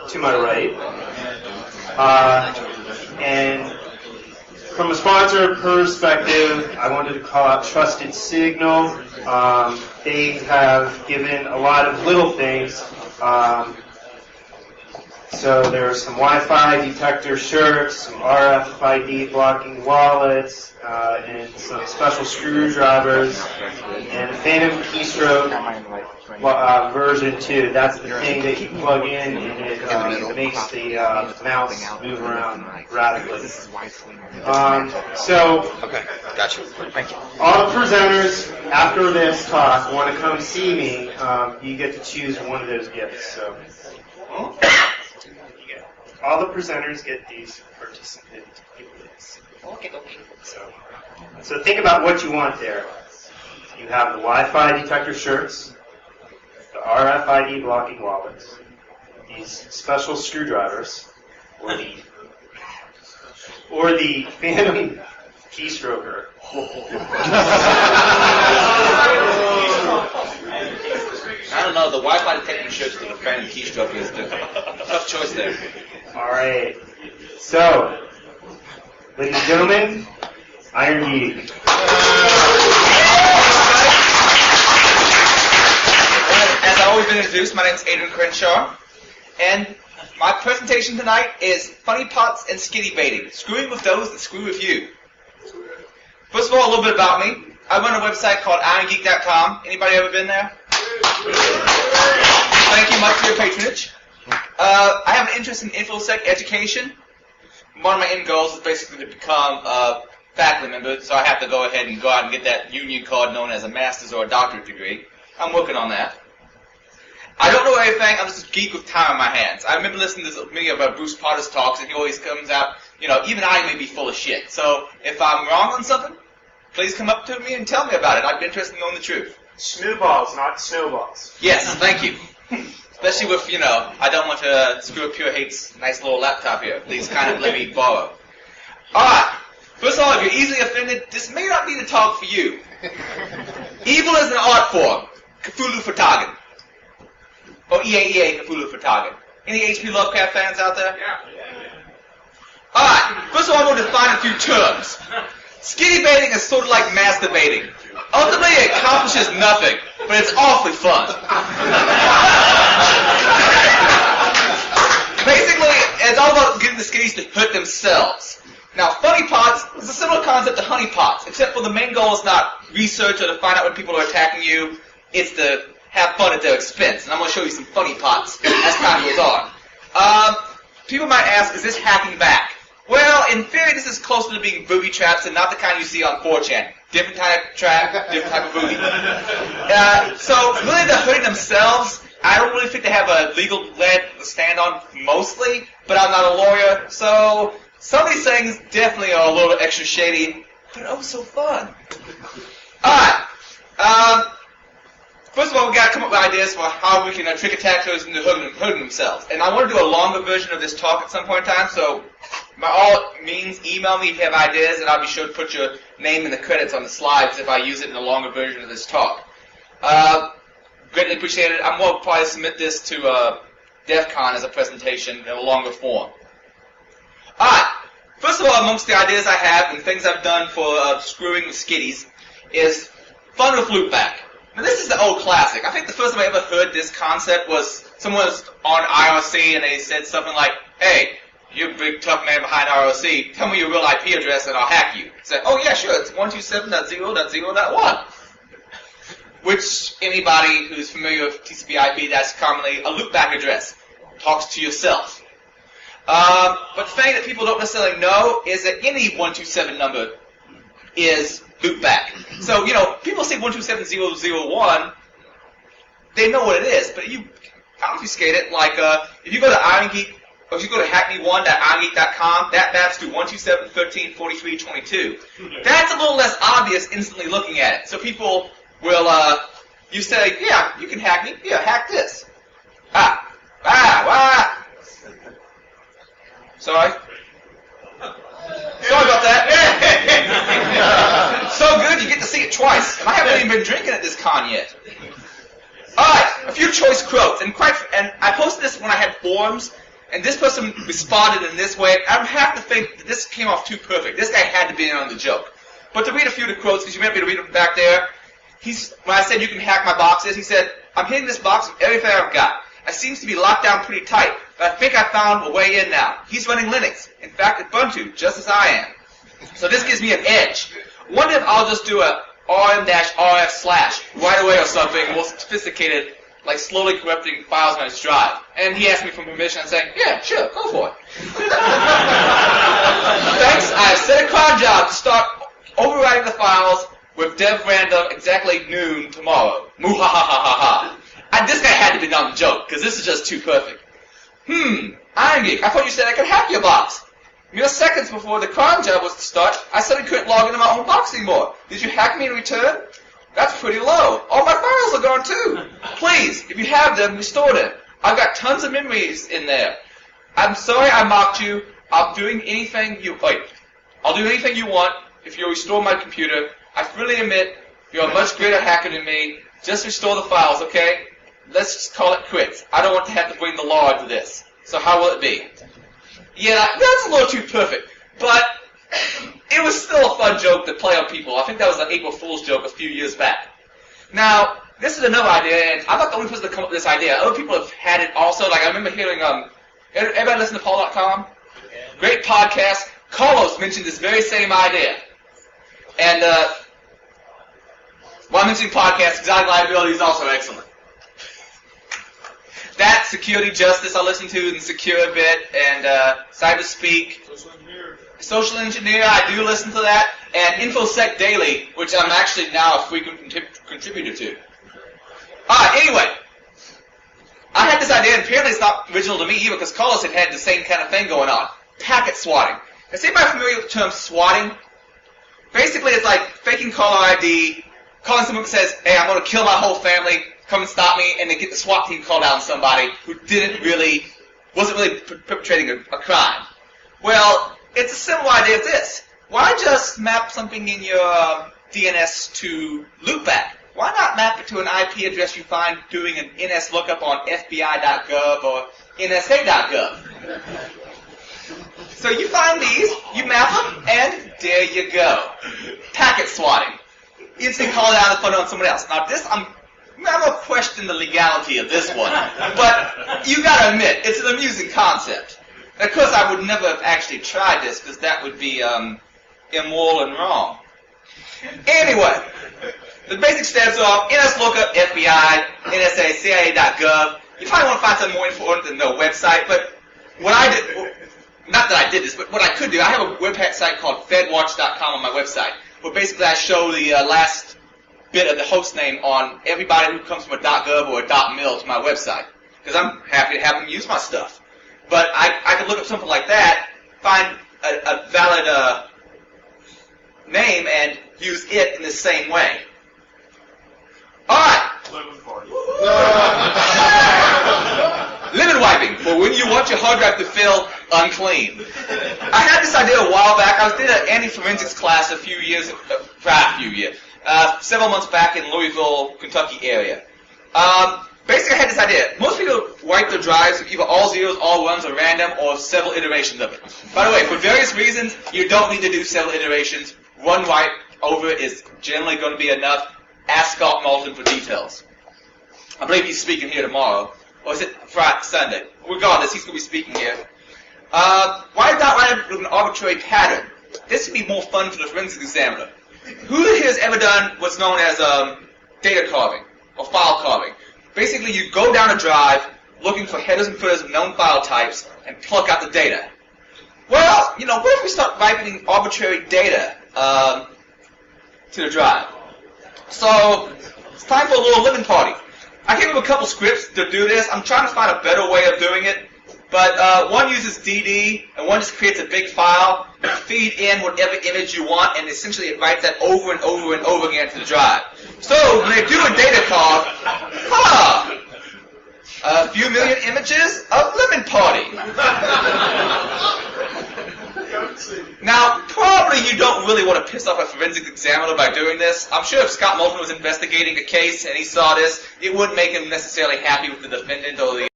to my right. And from a sponsor perspective, I wanted to call out Trusted Signal. They have given a lot of little things. So there are some Wi-Fi detector shirts, some RFID blocking wallets, and some special screwdrivers, and a Phantom keystroke version 2. That's the thing that you plug in, and it makes the mouse move around radically. Okay, gotcha. Thank you. All the presenters after this talk want to come see me. You get to choose one of those gifts. So. All the presenters get these participant gifts. Okay. So think about what you want there. You have the Wi-Fi detector shirts, the RFID blocking wallets, these special screwdrivers, or the Phantom keystroker. I don't know, the Wi-Fi detecting shirts with the Phantom keystroke is the tough choice there. All right. So, ladies and gentlemen, IronGeek. As I've always been introduced, my name is Adrian Crenshaw, and my presentation tonight is Funnypots and Skiddy baiting, screwing with those that screw with you. First of all, a little bit about me. I run a website called IronGeek.com. Anybody ever been there? Thank you much for your patronage. I have an interest in InfoSec education. One of my end goals is basically to become a faculty member, so I have to go ahead and go out and get that union card known as a master's or a doctorate degree. I'm working on that. I don't know everything. I'm just a geek with time on my hands. I remember listening to many of Bruce Potter's talks, and he always comes out, even I may be full of shit. So if I'm wrong on something, please come up to me and tell me about it. I'd be interested in knowing the truth. Snowballs, not snowballs. Yes, thank you. Especially with, I don't want to screw up Pure Hate's nice little laptop here. Please kind of let me borrow. Alright, first of all, if you're easily offended, this may not be the talk for you. Evil is an art form. Cthulhu Fhtagn. Or EAEA Cthulhu Fhtagn. Any H.P. Lovecraft fans out there? Yeah. Alright, first of all, I want to define a few terms. Skiddy baiting is sort of like masturbating. Ultimately, it accomplishes nothing, but it's awfully fun. Basically, it's all about getting the skiddies to hurt themselves. Now, Funnypots is a similar concept to Honeypots, except for the main goal is not research or to find out when people are attacking you. It's to have fun at their expense. And I'm going to show you some Funnypots as time goes on. People might ask, is this hacking back? Well, in theory, this is closer to being booby traps and not the kind you see on 4chan. Different type of trap, different type of booby. So, really, they're hurting themselves. I don't really think they have a legal leg to stand on mostly, but I'm not a lawyer, so some of these things definitely are a little extra shady, but oh so fun. Alright, first of all, we got to come up with ideas for how we can trick attackers into hurting themselves. And I want to do a longer version of this talk at some point in time, so by all means, email me if you have ideas, and I'll be sure to put your name in the credits on the slides if I use it in a longer version of this talk. Greatly appreciate it. I'm going to probably submit this to DEF CON as a presentation in a longer form. Alright, first of all, amongst the ideas I have and things I've done for screwing with skiddies is fun with loopback. Now, this is the old classic. I think the first time I ever heard this concept was someone was on IRC and they said something like, hey, you're a big tough man behind ROC, tell me your real IP address and I'll hack you. Say, oh yeah, sure, it's 127.0.0.1. Which, anybody who's familiar with TCP IP, that's commonly a loopback address. Talks to yourself. But the thing that people don't necessarily know is that any 127 number is loopback. So, people say 127.0.0.1, they know what it is, but you obfuscate it like, if you go to IronGeek, or if you go to hackme1.irongeek.com, that maps to 127.13.43.22. That's a little less obvious instantly looking at it. So people will, you say, yeah, you can hack me. Yeah, hack this. Sorry. Sorry about that. So good, you get to see it twice. And I haven't even been drinking at this con yet. Alright, few choice quotes, and I posted this when I had forums, and this person responded in this way. I have to think that this came off too perfect. This guy had to be in on the joke. But to read a few of the quotes, because you meant me to read them back there, when I said you can hack my boxes, he said, I'm hitting this box with everything I've got. It seems to be locked down pretty tight, but I think I found a way in now. He's running Linux. In fact, Ubuntu, just as I am. So this gives me an edge. Wonder if I'll just do a rm-rf/ right away or something more sophisticated, like slowly corrupting files on his drive. And he asked me for permission. I'm saying, yeah, sure, go for it. Thanks, I've set a cron job to start overwriting the files with dev random exactly noon tomorrow. Moo-ha-ha-ha-ha-ha. This guy had to be done the joke, because this is just too perfect. IronGeek, I thought you said I could hack your box. Mere seconds before the cron job was to start, I said I couldn't log into my own box anymore. Did you hack me in return? That's pretty low. All my files are gone too. Please, if you have them, restore them. I've got tons of memories in there. I'm sorry I mocked you. I'll do anything you want if you'll restore my computer. I freely admit you're a much greater hacker than me. Just restore the files, okay? Let's just call it quits. I don't want to have to bring the law into this. So how will it be? Yeah, that's a little too perfect. But it was still a fun joke to play on people. I think that was an April Fool's joke a few years back. Now, this is another idea, and I'm not the only person to come up with this idea. Other people have had it also. Like, I remember hearing, everybody listen to Paul.com? Great podcast. Carlos mentioned this very same idea. And, while mentioning podcasts, exotic liability is also excellent. That, Security Justice, I listen to, and Secure a bit, and Cyberspeak. Social Engineer, I do listen to that, and InfoSec Daily, which I'm actually now a frequent contributor to. Anyway, I had this idea, and apparently it's not original to me either, because Carlos had the same kind of thing going on. Packet swatting. Is anybody familiar with the term swatting? Basically, it's like faking caller ID, calling someone who says, hey, I'm going to kill my whole family, come and stop me, and then get the SWAT team called out on somebody who wasn't really perpetrating a crime. Well, it's a similar idea of this. Why just map something in your DNS to loopback? Why not map it to an IP address you find doing an NS lookup on FBI.gov or NSA.gov? So you find these, you map them, and there you go. Packet swatting. Instantly call it out and put it on someone else. Now this, I'm going to question the legality of this one, but you got to admit, it's an amusing concept. And of course, I would never have actually tried this, because that would be immoral and wrong. Anyway, the basic steps are NS lookup, FBI, NSA, CIA.gov. You probably want to find something more important than the website, but what I did, not that I did this, but what I could do, I have a website called fedwatch.com on my website, where basically I show the last bit of the host name on everybody who comes from a .gov or a .mil to my website, because I'm happy to have them use my stuff. But I could look up something like that, find a valid name, and use it in the same way. Alright! Lemon wiping, for when you want your hard drive to feel unclean. I had this idea a while back. I did an anti-forensics class several months back in Louisville, Kentucky area. Basically, I had this idea. Most people wipe their drives with either all zeros, all ones, or random, or several iterations of it. By the way, for various reasons, you don't need to do several iterations. One wipe over is generally going to be enough. Ask Scott Moulton for details. I believe he's speaking here tomorrow. Or is it Friday, Sunday? Regardless, he's going to be speaking here. Why not write it with an arbitrary pattern? This would be more fun for the forensics examiner. Who here has ever done what's known as data carving or file carving? Basically, you go down a drive looking for headers and footers of known file types and pluck out the data. Well, what if we start writing arbitrary data to the drive? So, it's time for a little lemon party. I came up with a couple scripts to do this. I'm trying to find a better way of doing it. But one uses DD, and one just creates a big file, feed in whatever image you want, and essentially it writes that over and over and over again to the drive. So when they do a data carve, a few million images of Lemon Party. Now, probably Normally, you don't really want to piss off a forensic examiner by doing this. I'm sure if Scott Moulton was investigating a case and he saw this, it wouldn't make him necessarily happy with the defendant or the